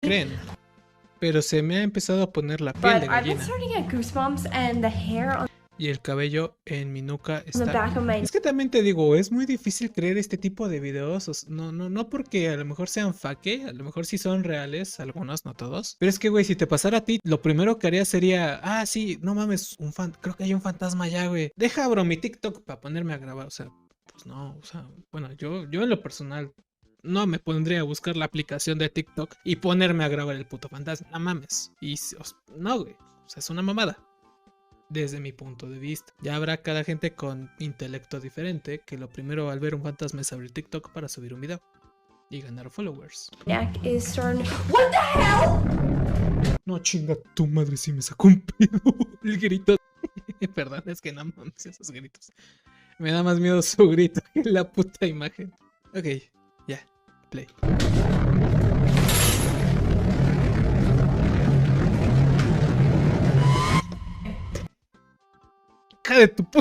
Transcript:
creen, pero se me ha empezado a poner la piel But de I've been gallina. starting to get goosebumps and the hair on Y el cabello en mi nuca the está... back of my Es que también te digo, es muy difícil creer este tipo de videos. No porque a lo mejor sean fake, a lo mejor sí son reales, algunos, no todos. Pero es que, güey, si te pasara a ti, lo primero que haría sería, ah, sí, no mames, creo que hay un fantasma allá, güey. Deja abro mi TikTok para ponerme a grabar. O sea, pues no, o sea, bueno, yo en lo personal no me pondría a buscar la aplicación de TikTok y ponerme a grabar el puto fantasma. No mames. No, güey. O sea, es una mamada. Desde mi punto de vista. Ya habrá cada gente con intelecto diferente que lo primero al ver un fantasma es abrir TikTok para subir un video y ganar followers. neck is starting. What the hell? No, chinga tu madre, si me sacó un pedo. El grito. Perdón, es que no mames esos gritos. Me da más miedo su grito que la puta imagen. Ok, ya, play. Hija de tu puta